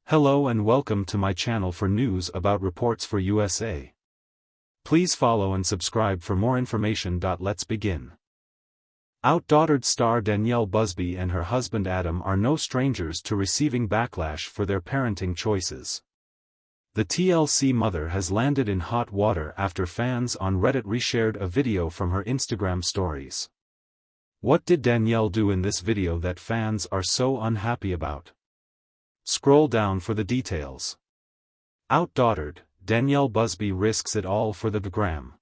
Hello and welcome to my channel for news about reports for USA. Please follow and subscribe for more information. Let's begin. OutDaughtered star Danielle Busby and her husband Adam are no strangers to receiving backlash for their parenting choices. The TLC mother has landed in hot water after fans on Reddit reshared a video from her Instagram stories. What did Danielle do in this video that fans are so unhappy about? Scroll down for the details. OutDaughtered, Danielle Busby risks it all for the gram.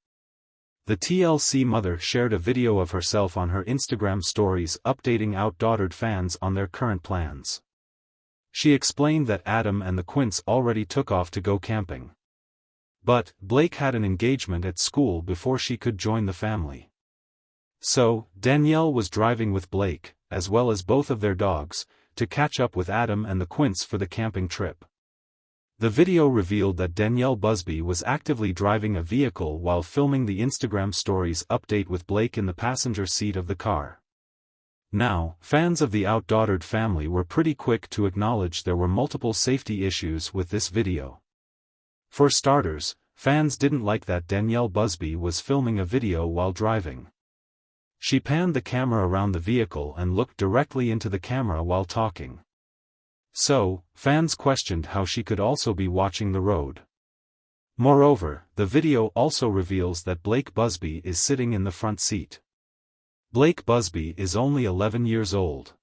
The TLC mother shared a video of herself on her Instagram stories updating OutDaughtered fans on their current plans. She explained that Adam and the Quints already took off to go camping. But Blake had an engagement at school before she could join the family. So, Danielle was driving with Blake, as well as both of their dogs, to catch up with Adam and the Quints for the camping trip. The video revealed that Danielle Busby was actively driving a vehicle while filming the Instagram stories update with Blake in the passenger seat of the car. Now, fans of the OutDaughtered family were pretty quick to acknowledge there were multiple safety issues with this video. For starters, fans didn't like that Danielle Busby was filming a video while driving. She panned the camera around the vehicle and looked directly into the camera while talking. So, fans questioned how she could also be watching the road. Moreover, the video also reveals that Blake Busby is sitting in the front seat. Blake Busby is only 11 years old.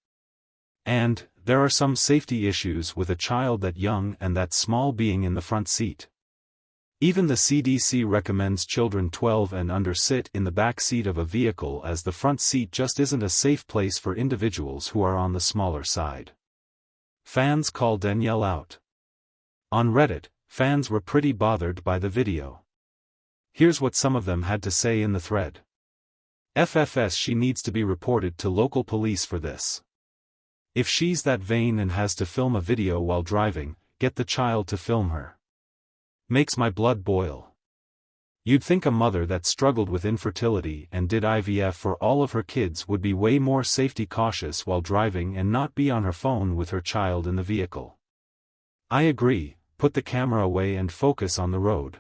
And, there are some safety issues with a child that young and that small being in the front seat. Even the CDC recommends children 12 and under sit in the back seat of a vehicle, as the front seat just isn't a safe place for individuals who are on the smaller side. Fans call Danielle out. On Reddit, fans were pretty bothered by the video. Here's what some of them had to say in the thread. FFS, she needs to be reported to local police for this. If she's that vain and has to film a video while driving, get the child to film her. Makes my blood boil. You'd think a mother that struggled with infertility and did IVF for all of her kids would be way more safety cautious while driving and not be on her phone with her child in the vehicle. I agree, put the camera away and focus on the road.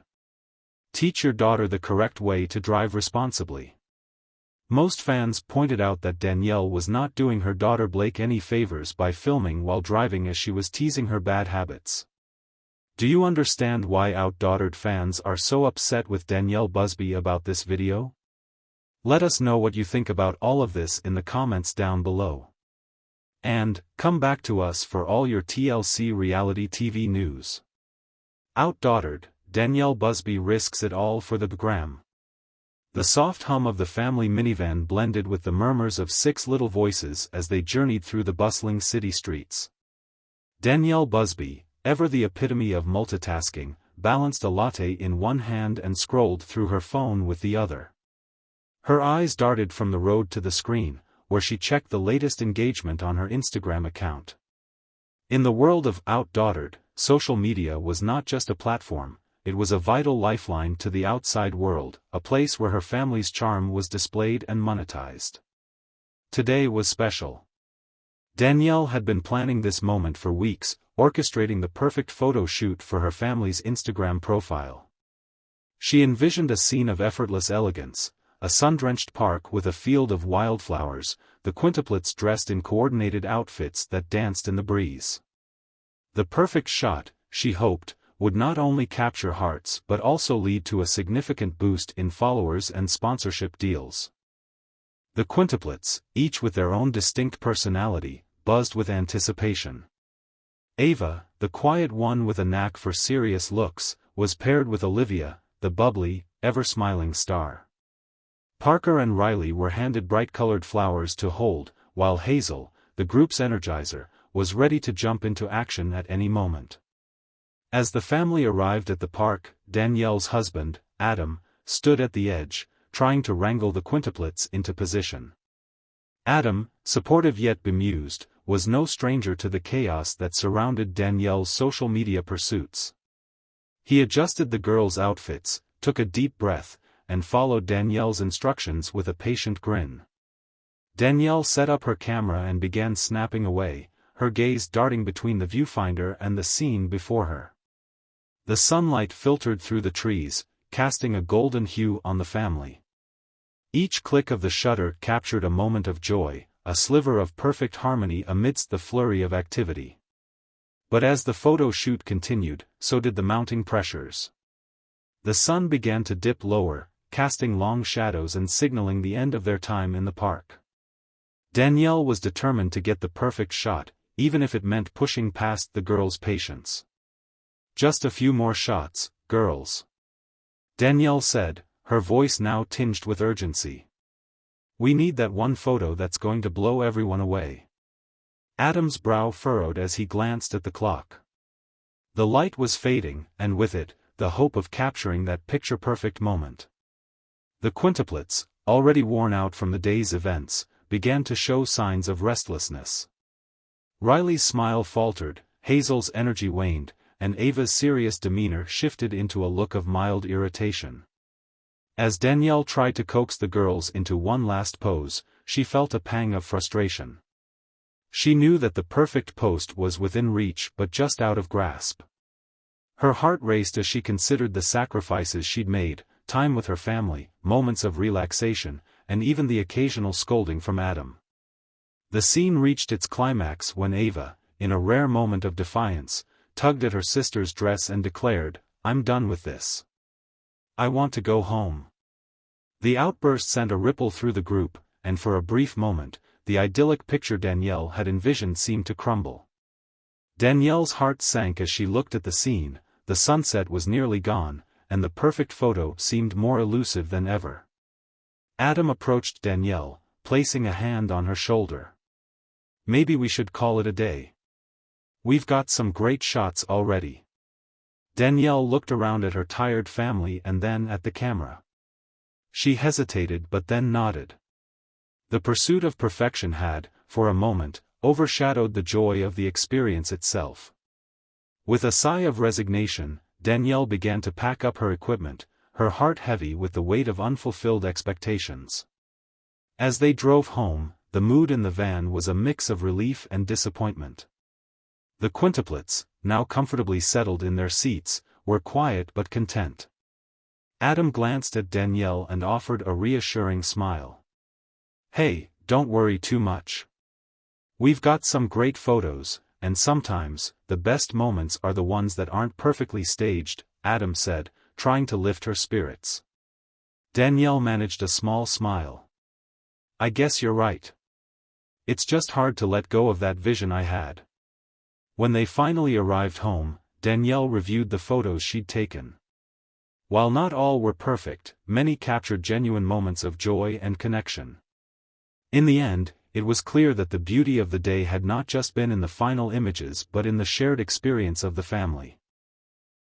Teach your daughter the correct way to drive responsibly. Most fans pointed out that Danielle was not doing her daughter Blake any favors by filming while driving, as she was teasing her bad habits. Do you understand why OutDaughtered fans are so upset with Danielle Busby about this video? Let us know what you think about all of this in the comments down below. And, come back to us for all your TLC reality TV news. OutDaughtered, Danielle Busby risks it all for the gram. The soft hum of the family minivan blended with the murmurs of 6 little voices as they journeyed through the bustling city streets. Danielle Busby, ever the epitome of multitasking, balanced a latte in one hand and scrolled through her phone with the other. Her eyes darted from the road to the screen, where she checked the latest engagement on her Instagram account. In the world of OutDaughtered, social media was not just a platform, it was a vital lifeline to the outside world, a place where her family's charm was displayed and monetized. Today was special. Danielle had been planning this moment for weeks, orchestrating the perfect photo shoot for her family's Instagram profile. She envisioned a scene of effortless elegance, a sun-drenched park with a field of wildflowers, the quintuplets dressed in coordinated outfits that danced in the breeze. The perfect shot, she hoped, would not only capture hearts but also lead to a significant boost in followers and sponsorship deals. The quintuplets, each with their own distinct personality, buzzed with anticipation. Ava, the quiet one with a knack for serious looks, was paired with Olivia, the bubbly, ever-smiling star. Parker and Riley were handed bright-colored flowers to hold, while Hazel, the group's energizer, was ready to jump into action at any moment. As the family arrived at the park, Danielle's husband, Adam, stood at the edge, trying to wrangle the quintuplets into position. Adam, supportive yet bemused, was no stranger to the chaos that surrounded Danielle's social media pursuits. He adjusted the girls' outfits, took a deep breath, and followed Danielle's instructions with a patient grin. Danielle set up her camera and began snapping away, her gaze darting between the viewfinder and the scene before her. The sunlight filtered through the trees, casting a golden hue on the family. Each click of the shutter captured a moment of joy, a sliver of perfect harmony amidst the flurry of activity. But as the photo shoot continued, so did the mounting pressures. The sun began to dip lower, casting long shadows and signaling the end of their time in the park. Danielle was determined to get the perfect shot, even if it meant pushing past the girls' patience. "Just a few more shots, girls," Danielle said, her voice now tinged with urgency. "We need that one photo that's going to blow everyone away." Adam's brow furrowed as he glanced at the clock. The light was fading, and with it, the hope of capturing that picture-perfect moment. The quintuplets, already worn out from the day's events, began to show signs of restlessness. Riley's smile faltered, Hazel's energy waned, and Ava's serious demeanor shifted into a look of mild irritation. As Danielle tried to coax the girls into one last pose, she felt a pang of frustration. She knew that the perfect post was within reach but just out of grasp. Her heart raced as she considered the sacrifices she'd made, time with her family, moments of relaxation, and even the occasional scolding from Adam. The scene reached its climax when Ava, in a rare moment of defiance, tugged at her sister's dress and declared, "I'm done with this. I want to go home." The outburst sent a ripple through the group, and for a brief moment, the idyllic picture Danielle had envisioned seemed to crumble. Danielle's heart sank as she looked at the scene. The sunset was nearly gone, and the perfect photo seemed more elusive than ever. Adam approached Danielle, placing a hand on her shoulder. "Maybe we should call it a day. We've got some great shots already." Danielle looked around at her tired family and then at the camera. She hesitated but then nodded. The pursuit of perfection had, for a moment, overshadowed the joy of the experience itself. With a sigh of resignation, Danielle began to pack up her equipment, her heart heavy with the weight of unfulfilled expectations. As they drove home, the mood in the van was a mix of relief and disappointment. The quintuplets, now comfortably settled in their seats, were quiet but content. Adam glanced at Danielle and offered a reassuring smile. "Hey, don't worry too much. We've got some great photos, and sometimes, the best moments are the ones that aren't perfectly staged," Adam said, trying to lift her spirits. Danielle managed a small smile. "I guess you're right. It's just hard to let go of that vision I had." When they finally arrived home, Danielle reviewed the photos she'd taken. While not all were perfect, many captured genuine moments of joy and connection. In the end, it was clear that the beauty of the day had not just been in the final images but in the shared experience of the family.